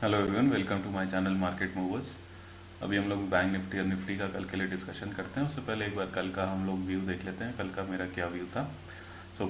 Hello everyone, welcome to my channel market movers. अभी हम लोग बैंक निफ्टी और निफ्टी का कल के लिए डिस्कशन करते हैं। उससे पहले एक बार कल का हम लोग व्यू देख लेते हैं, कल का मेरा क्या व्यू था।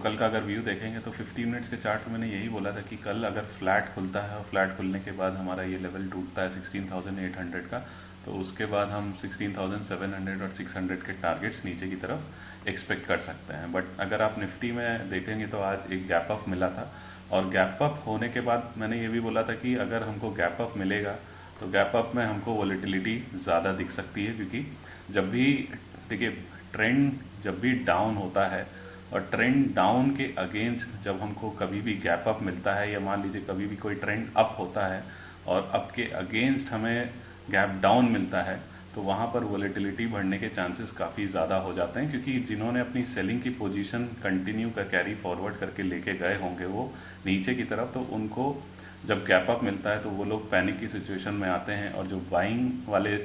कल का अगर व्यू देखेंगे तो 15 मिनट्स के चार्ट में मैंने यही बोला था कि कल अगर फ्लैट खुलता है और फ्लैट खुलने के बाद हमारा ये लेवल टूटता है 16,800 का, तो उसके बाद हम 16,700 और 600 के टारगेट्स नीचे की तरफ एक्सपेक्ट कर सकते हैं। बट अगर आप निफ्टी में देखेंगे तो आज एक गैप अप मिला था, और गैप अप होने के बाद मैंने ये भी बोला था कि अगर हमको गैप अप मिलेगा तो गैप अप में हमको वॉलेटिलिटी ज़्यादा दिख सकती है, क्योंकि जब भी देखिए ट्रेंड जब भी डाउन होता है और ट्रेंड डाउन के अगेंस्ट जब हमको कभी भी गैप अप मिलता है, या मान लीजिए कभी भी कोई ट्रेंड अप होता है और अप के अगेंस्ट हमें गैप डाउन मिलता है, तो वहाँ पर वॉलेटिलिटी बढ़ने के चांसेस काफ़ी ज़्यादा हो जाते हैं, क्योंकि जिन्होंने अपनी सेलिंग की पोजीशन कंटिन्यू का कैरी फॉरवर्ड करके लेके गए होंगे वो नीचे की तरफ, तो उनको जब गैप अप मिलता है तो वो लोग पैनिक की सिचुएशन में आते हैं। और जो बाइंग वाले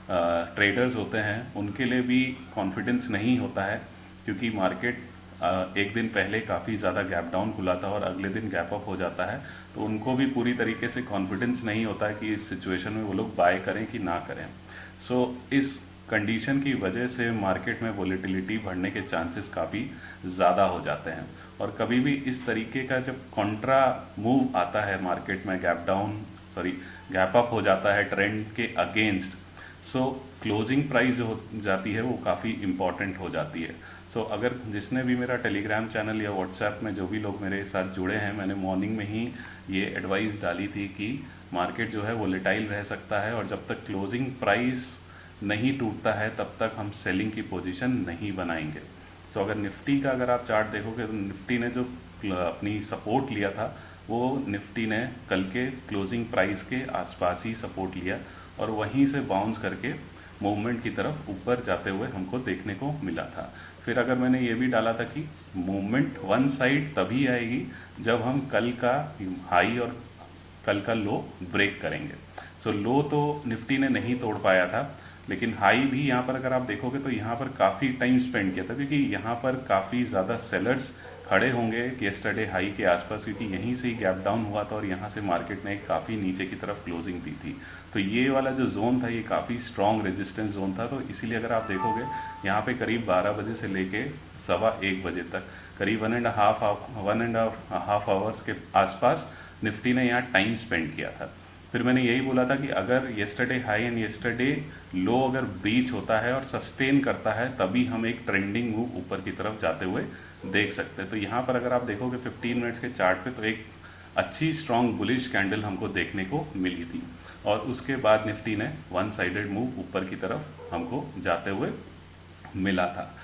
ट्रेडर्स होते हैं उनके लिए भी कॉन्फिडेंस नहीं होता है, क्योंकि मार्केट एक दिन पहले काफ़ी ज़्यादा गैप डाउन खुला था और अगले दिन गैप अप हो जाता है, तो उनको भी पूरी तरीके से कॉन्फिडेंस नहीं होता है कि इस सिचुएशन में वो लोग बाय करें कि ना करें। इस कंडीशन की वजह से मार्केट में वॉलेटिलिटी बढ़ने के चांसेस काफ़ी ज़्यादा हो जाते हैं। और कभी भी इस तरीके का जब कॉन्ट्रा मूव आता है मार्केट में, गैप अप हो जाता है ट्रेंड के अगेंस्ट, क्लोजिंग प्राइस जो हो जाती है वो काफ़ी इंपॉर्टेंट हो जाती है। अगर जिसने भी मेरा टेलीग्राम चैनल या व्हाट्सएप में जो भी लोग मेरे साथ जुड़े हैं, मैंने मॉर्निंग में ही ये एडवाइस डाली थी कि मार्केट जो है वोलेटाइल रह सकता है, और जब तक क्लोजिंग प्राइस नहीं टूटता है तब तक हम सेलिंग की पोजीशन नहीं बनाएंगे। अगर निफ्टी का अगर आप चार्ट देखोगे तो निफ्टी ने जो अपनी सपोर्ट लिया था वो निफ्टी ने कल के क्लोजिंग प्राइस के आसपास ही सपोर्ट लिया, और वहीं से बाउंस करके मूवमेंट की तरफ ऊपर जाते हुए हमको देखने को मिला था। फिर अगर मैंने ये भी डाला था कि मूवमेंट वन साइड तभी आएगी जब हम कल का हाई और कल का लो ब्रेक करेंगे। लो तो निफ्टी ने नहीं तोड़ पाया था, लेकिन हाई भी यहाँ पर अगर आप देखोगे तो यहाँ पर काफ़ी टाइम स्पेंड किया था, क्योंकि यहाँ पर काफ़ी ज़्यादा सेलर्स खड़े होंगे येस्टरडे हाई के आसपास, क्योंकि यहीं से ही गैप डाउन हुआ था और यहाँ से मार्केट ने काफ़ी नीचे की तरफ क्लोजिंग दी थी। तो ये वाला जो जोन था ये काफ़ी स्ट्रॉन्ग रेजिस्टेंस जोन था। तो इसीलिए अगर आप देखोगे यहाँ पे करीब 12 बजे से लेके 1:15 बजे तक करीब 1.5 आवर्स के आसपास निफ्टी ने यहाँ टाइम स्पेंड किया था। फिर मैंने यही बोला था कि अगर येस्टरडे हाई एंड येस्टरडे लो अगर ब्रीच होता है और सस्टेन करता है तभी हम एक ट्रेंडिंग मूव ऊपर की तरफ जाते हुए देख सकते हैं। तो यहाँ पर अगर आप देखोगे 15 मिनट्स के चार्ट पे तो एक अच्छी स्ट्रॉन्ग बुलिश कैंडल हमको देखने को मिली थी, और उसके बाद निफ्टी ने वन साइडेड मूव ऊपर की तरफ हमको जाते हुए मिला था।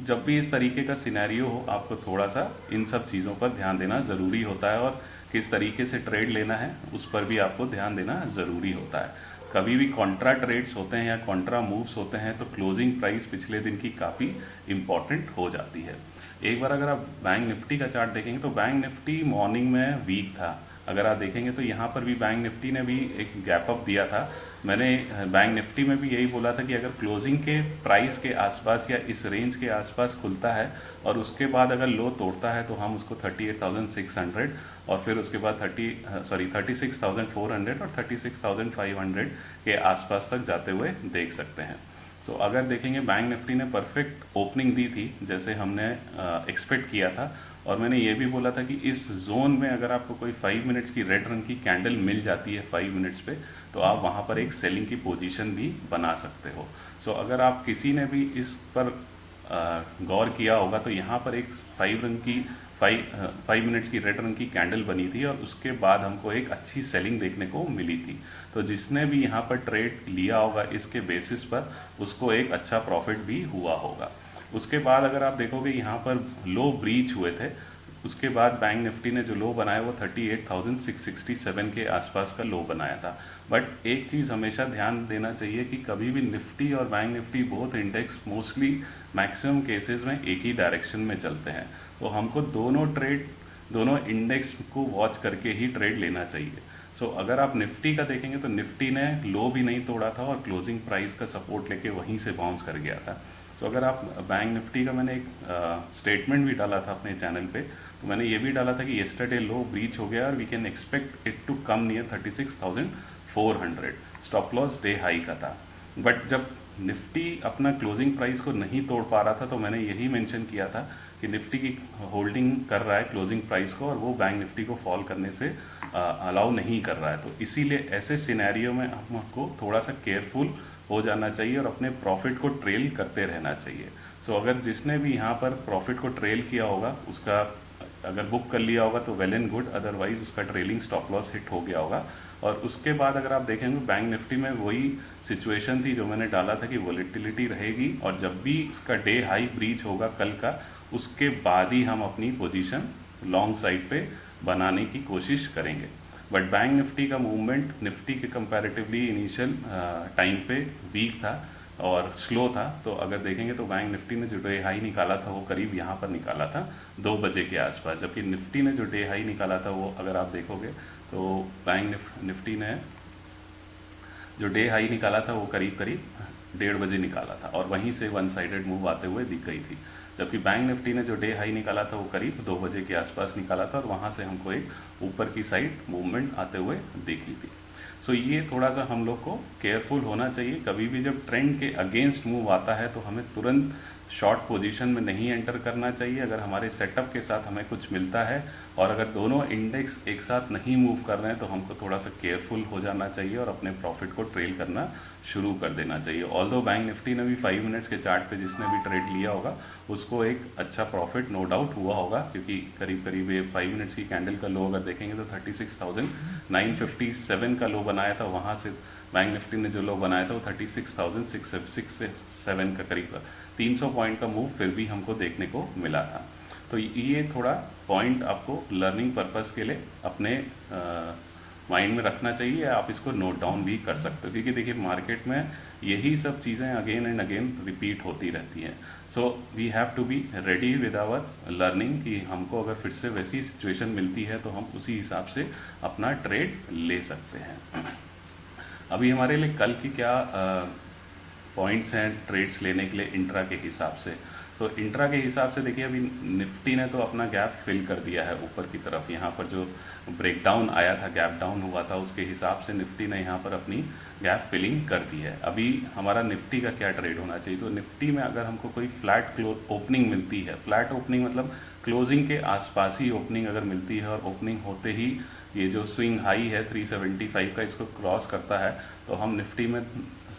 जब भी इस तरीके का सिनेरियो हो आपको थोड़ा सा इन सब चीज़ों पर ध्यान देना ज़रूरी होता है, और किस तरीके से ट्रेड लेना है उस पर भी आपको ध्यान देना ज़रूरी होता है। कभी भी कॉन्ट्रा ट्रेड्स होते हैं या कॉन्ट्रा मूव्स होते हैं तो क्लोजिंग प्राइस पिछले दिन की काफ़ी इम्पॉर्टेंट हो जाती है। एक बार अगर आप बैंक निफ्टी का चार्ट देखेंगे तो बैंक निफ्टी मॉर्निंग में वीक था। अगर आप देखेंगे तो यहाँ पर भी बैंक निफ्टी ने भी एक गैप अप दिया था। मैंने बैंक निफ्टी में भी यही बोला था कि अगर क्लोजिंग के प्राइस के आसपास या इस रेंज के आसपास खुलता है और उसके बाद अगर लो तोड़ता है तो हम उसको 38,600 और फिर उसके बाद 36,400 और 36,500 के आसपास तक जाते हुए देख सकते हैं। अगर देखेंगे बैंक निफ्टी ने परफेक्ट ओपनिंग दी थी जैसे हमने एक्सपेक्ट किया था, और मैंने ये भी बोला था कि इस जोन में अगर आपको कोई 5 मिनट्स की रेड रंग की कैंडल मिल जाती है 5 मिनट्स पे, तो आप वहाँ पर एक सेलिंग की पोजीशन भी बना सकते हो। अगर आप किसी ने भी इस पर गौर किया होगा तो यहाँ पर एक 5 मिनट्स की रेड रंग की कैंडल बनी थी और उसके बाद हमको एक अच्छी सेलिंग देखने को मिली थी। तो जिसने भी यहाँ पर ट्रेड लिया होगा इसके बेसिस पर उसको एक अच्छा प्रॉफिट भी हुआ होगा। उसके बाद अगर आप देखोगे यहाँ पर लो ब्रीच हुए थे, उसके बाद बैंक निफ्टी ने जो लो बनाया वो 38,667 के आसपास का लो बनाया था। बट एक चीज़ हमेशा ध्यान देना चाहिए कि कभी भी निफ्टी और bank Nifty both index mostly maximum cases में एक ही डायरेक्शन में चलते हैं, तो हमको दोनों इंडेक्स को वॉच करके ही ट्रेड लेना चाहिए। अगर आप निफ्टी का देखेंगे तो निफ्टी ने लो भी नहीं तोड़ा था और क्लोजिंग प्राइस का सपोर्ट लेके वहीं से बाउंस कर गया था। सो अगर आप बैंक निफ्टी का, मैंने एक स्टेटमेंट भी डाला था अपने चैनल पे, तो मैंने ये भी डाला था कि येस्टरडे लो ब्रीच हो गया और we can expect it to come near 36,400। Stop loss day high का था। बट जब निफ्टी अपना क्लोजिंग प्राइस को नहीं तोड़ पा रहा था तो मैंने यही मेंशन किया था कि निफ्टी की होल्डिंग कर रहा है क्लोजिंग प्राइस को और वो बैंक निफ्टी को फॉल करने से अलाउ नहीं कर रहा है। तो इसीलिए ऐसे सिनेरियो में हमको थोड़ा सा केयरफुल हो जाना चाहिए और अपने प्रॉफिट को ट्रेल करते रहना चाहिए। सो अगर जिसने भी यहाँ पर प्रॉफिट को ट्रेल किया होगा, उसका अगर बुक कर लिया होगा तो वेल एंड गुड, अदरवाइज उसका ट्रेलिंग स्टॉप लॉस हिट हो गया होगा। और उसके बाद अगर आप देखेंगे बैंक निफ्टी में वही सिचुएशन थी जो मैंने डाला था कि वॉलेटिलिटी रहेगी और जब भी इसका डे हाई ब्रीच होगा कल का, उसके बाद ही हम अपनी पोजीशन लॉन्ग साइड पे बनाने की कोशिश करेंगे। बट बैंक निफ्टी का मूवमेंट निफ्टी के कंपैरेटिवली इनिशियल टाइम पे वीक था और स्लो था। तो अगर देखेंगे तो बैंक निफ्टी ने जो डे हाई निकाला था वो करीब यहाँ पर निकाला था 2 बजे के आसपास, जबकि निफ्टी ने जो डे हाई निकाला था वो अगर आप देखोगे तो बैंक निफ्टी ने जो डे हाई निकाला था वो करीब 1:30 बजे निकाला था और वहीं से वन साइडेड मूव आते हुए दिख गई थी। जबकि बैंक निफ्टी ने जो डे हाई निकाला था वो करीब 2 बजे के आसपास निकाला था और वहाँ से हमको एक ऊपर की साइड मूवमेंट आते हुए दिखी थी। सो ये थोड़ा सा हम लोग को केयरफुल होना चाहिए। कभी भी जब ट्रेंड के अगेंस्ट मूव आता है तो हमें तुरंत शॉर्ट पोजीशन में नहीं एंटर करना चाहिए। अगर हमारे सेटअप के साथ हमें कुछ मिलता है और अगर दोनों इंडेक्स एक साथ नहीं मूव कर रहे हैं तो हमको थोड़ा सा केयरफुल हो जाना चाहिए और अपने प्रॉफिट को ट्रेल करना शुरू कर देना चाहिए। ऑल्दो बैंक निफ्टी ने भी 5 मिनट्स के चार्ट पे जिसने भी ट्रेड लिया होगा उसको एक अच्छा प्रॉफिट नो डाउट हुआ होगा, क्योंकि करीब करीब ये 5 मिनट्स की कैंडल का लो अगर देखेंगे तो 36,957 का लो बनाया था। वहाँ से बैंक निफ्टी ने जो लो बनाया था वो 36,667 का करीब 300 पॉइंट का मूव फिर भी हमको देखने को मिला था। तो ये थोड़ा पॉइंट आपको लर्निंग पर्पस के लिए अपने माइंड में रखना चाहिए। आप इसको नोट डाउन भी कर सकते हो, क्योंकि देखिए मार्केट में यही सब चीज़ें अगेन एंड अगेन रिपीट होती रहती हैं। So we have to be ready with our learning कि हमको अगर फिर से वैसी सिचुएशन मिलती है तो हम उसी हिसाब से अपना ट्रेड ले सकते हैं। अभी हमारे लिए कल की क्या पॉइंट्स हैं ट्रेड्स लेने के लिए इंट्रा के हिसाब से। तो इंट्रा के हिसाब से देखिए अभी निफ्टी ने तो अपना गैप फिल कर दिया है ऊपर की तरफ। यहाँ पर जो ब्रेकडाउन आया था, गैप डाउन हुआ था, उसके हिसाब से निफ्टी ने यहाँ पर अपनी गैप फिलिंग कर दी है। अभी हमारा निफ्टी का क्या ट्रेड होना चाहिए, तो निफ्टी में अगर हमको कोई फ्लैट ओपनिंग मिलती है, फ्लैट ओपनिंग मतलब क्लोजिंग के आसपास ही ओपनिंग अगर मिलती है और ओपनिंग होते ही ये जो स्विंग हाई है 375 का इसको क्रॉस करता है तो हम निफ्टी में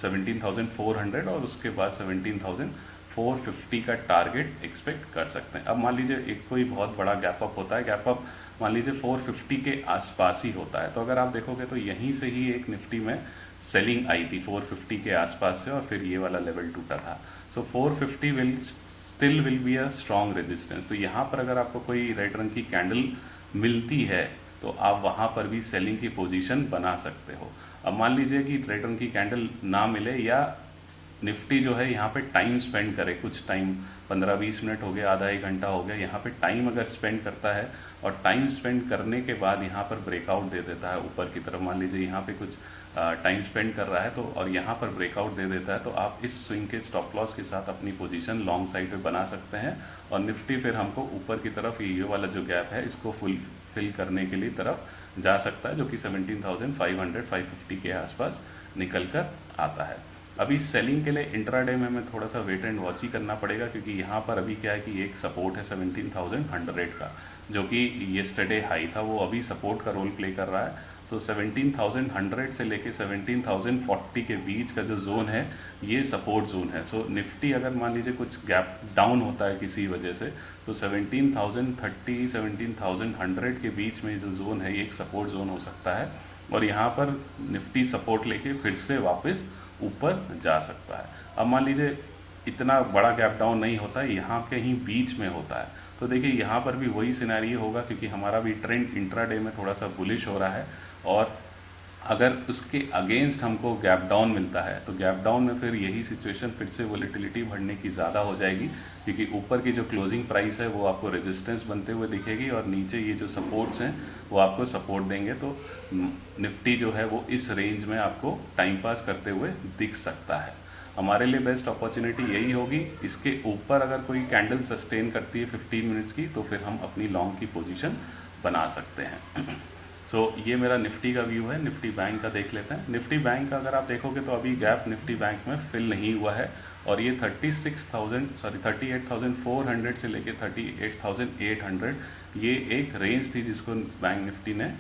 17,400 और उसके बाद 17,450 का टारगेट एक्सपेक्ट कर सकते हैं। अब मान लीजिए एक कोई बहुत बड़ा गैप अप होता है, गैप अप मान लीजिए 450 के आसपास ही होता है, तो अगर आप देखोगे तो यहीं से ही एक निफ्टी में सेलिंग आई थी 450 के आसपास से और फिर ये वाला लेवल टूटा था। सो 450 still will be a strong resistance. तो यहाँ पर अगर आपको कोई रेड रंग की कैंडल मिलती है तो आप वहाँ पर भी सेलिंग की पोजीशन बना सकते हो। अब मान लीजिए कि रेड रंग की कैंडल ना मिले या निफ्टी जो है यहाँ पे टाइम स्पेंड करे, कुछ टाइम 15-20 मिनट हो गया, आधा 1 घंटा हो गया, यहाँ पे टाइम अगर स्पेंड करता है और टाइम स्पेंड करने के बाद यहाँ पर ब्रेकआउट दे देता है ऊपर की तरफ, मान लीजिए यहाँ पे कुछ टाइम स्पेंड कर रहा है तो और यहाँ पर ब्रेकआउट दे देता है तो आप इस स्विंग के स्टॉप लॉस के साथ अपनी पोजीशन लॉन्ग साइड पे बना सकते हैं और निफ्टी फिर हमको ऊपर की तरफ ये वाला जो गैप है इसको फिल करने के लिए तरफ जा सकता है, जो कि 17,500-550 के आसपास निकल कर आता है। अभी सेलिंग के लिए इंट्राडे में हमें थोड़ा सा वेट एंड वॉच ही करना पड़ेगा, क्योंकि यहाँ पर अभी क्या है कि एक सपोर्ट है 17,100 का, जो कि येस्टरडे हाई था, वो अभी सपोर्ट का रोल प्ले कर रहा है। सो 17,100 से लेके 17,040 के बीच का जो जोन है ये सपोर्ट जोन है। सो निफ्टी अगर मान लीजिए कुछ गैप डाउन होता है किसी वजह से तो 17,030 17,100 के बीच में जो जोन है ये एक सपोर्ट जोन हो सकता है और यहाँ पर निफ्टी सपोर्ट लेके फिर से वापस ऊपर जा सकता है। अब मान लीजिए इतना बड़ा गैप डाउन नहीं होता है, यहाँ कहीं बीच में होता है, तो देखिए यहाँ पर भी वही सिनेरियो होगा, क्योंकि हमारा भी ट्रेंड इंट्राडे में थोड़ा सा बुलिश हो रहा है और अगर उसके अगेंस्ट हमको गैप डाउन मिलता है तो गैप डाउन में फिर यही सिचुएशन फिर से वोलेटिलिटी बढ़ने की ज़्यादा हो जाएगी, क्योंकि ऊपर की जो क्लोजिंग प्राइस है वो आपको रेजिस्टेंस बनते हुए दिखेगी और नीचे ये जो सपोर्ट्स हैं वो आपको सपोर्ट देंगे। तो निफ्टी जो है वो इस रेंज में आपको टाइम पास करते हुए दिख सकता है। हमारे लिए बेस्ट अपॉर्चुनिटी यही होगी। इसके ऊपर अगर कोई कैंडल सस्टेन करती है 15 मिनट्स की, तो फिर हम अपनी लॉन्ग की पोजीशन बना सकते हैं। सो ये मेरा निफ्टी का व्यू है। निफ्टी बैंक का देख लेते हैं। निफ्टी बैंक का अगर आप देखोगे तो अभी गैप निफ्टी बैंक में फिल नहीं हुआ है, और ये 38,400 से लेके 38,800 ये एक रेंज थी जिसको बैंक निफ्टी ने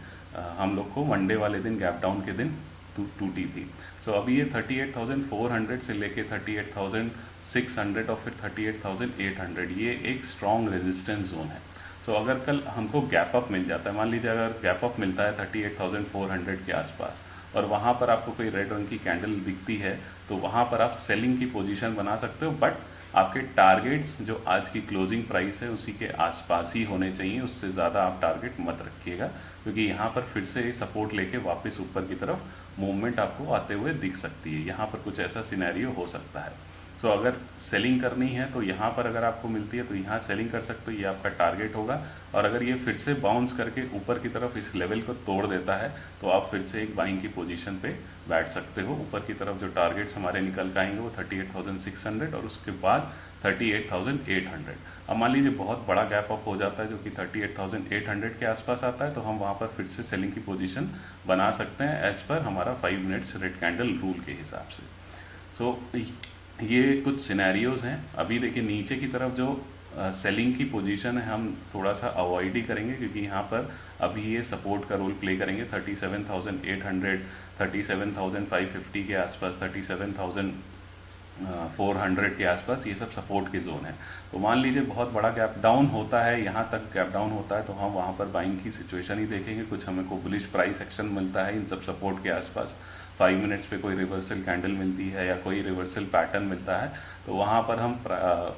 हम लोग को मंडे वाले दिन गैप डाउन के दिन टूटी थी। सो अभी ये 38,400 से लेके 38,600 और फिर 38,800 ये एक स्ट्रॉन्ग रेजिस्टेंस जोन है। सो अगर कल हमको गैप अप मिल जाता है, मान लीजिए अगर गैप अप मिलता है 38,400 के आसपास, और वहाँ पर आपको कोई रेड रंग की कैंडल दिखती है, तो वहाँ पर आप सेलिंग की पोजीशन बना सकते हो। बट आपके टारगेट्स जो आज की क्लोजिंग प्राइस है उसी के आसपास ही होने चाहिए, उससे ज़्यादा आप टारगेट मत रखिएगा, क्योंकि यहाँ पर फिर से सपोर्ट लेके वापस ऊपर की तरफ मूवमेंट आपको आते हुए दिख सकती है। यहाँ पर कुछ ऐसा सिनेरियो हो सकता है। सो अगर सेलिंग करनी है तो यहाँ पर अगर आपको मिलती है तो यहाँ सेलिंग कर सकते हो, ये आपका टारगेट होगा। और अगर ये फिर से बाउंस करके ऊपर की तरफ इस लेवल को तोड़ देता है तो आप फिर से एक बाइंग की पोजीशन पे बैठ सकते हो। ऊपर की तरफ जो टारगेट्स हमारे निकल के आएंगे वो 38,600 और उसके बाद 38,800। अब मान लीजिए बहुत बड़ा गैप अप हो जाता है जो कि 38,800 के आसपास आता है, तो हम वहाँ पर फिर से सेलिंग की पोजीशन बना सकते हैं एज पर हमारा 5 मिनट्स रेड कैंडल रूल के हिसाब से। सो ये कुछ सिनेरियोज हैं। अभी देखिए नीचे की तरफ जो सेलिंग की पोजीशन है हम थोड़ा सा अवॉइड ही करेंगे, क्योंकि यहाँ पर अभी ये सपोर्ट का रोल प्ले करेंगे। 37,800, 37,550 के आसपास, 37,400 के आसपास ये सब सपोर्ट के जोन है। तो मान लीजिए बहुत बड़ा गैप डाउन होता है, यहाँ तक गैप डाउन होता है, तो हम वहाँ पर बाइंग की सिचुएशन ही देखेंगे। कुछ हमें को बुलिश प्राइस एक्शन मिलता है इन सब सपोर्ट के आसपास, 5 मिनट्स पे कोई रिवर्सल कैंडल मिलती है या कोई रिवर्सल पैटर्न मिलता है, तो वहाँ पर हम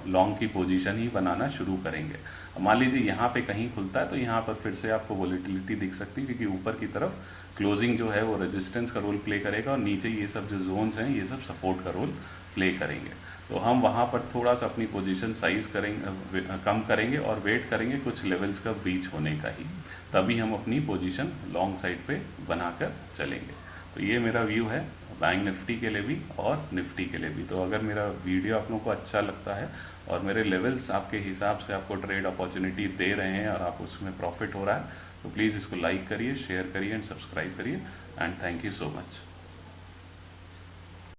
लॉन्ग की पोजीशन ही बनाना शुरू करेंगे। मान लीजिए यहाँ पे कहीं खुलता है तो यहाँ पर फिर से आपको वोलेटिलिटी दिख सकती है, क्योंकि ऊपर की तरफ क्लोजिंग जो है वो रेजिस्टेंस का रोल प्ले करेगा और नीचे ये सब जो जोन्स हैं ये सब सपोर्ट का रोल प्ले करेंगे। तो हम वहाँ पर थोड़ा सा अपनी पोजीशन साइज करेंगे, कम करेंगे और वेट करेंगे कुछ लेवल्स का ब्रीच होने का ही, तभी हम अपनी पोजीशन लॉन्ग साइड पे बनाकर चलेंगे। तो ये मेरा व्यू है बैंक निफ्टी के लिए भी और निफ्टी के लिए भी। तो अगर मेरा वीडियो आप लोगों को अच्छा लगता है और मेरे लेवल्स आपके हिसाब से आपको ट्रेड अपॉर्चुनिटी दे रहे हैं और आप उसमें प्रॉफिट हो रहा है, तो प्लीज़ इसको लाइक करिए, शेयर करिए एंड सब्सक्राइब करिए। And thank you so much.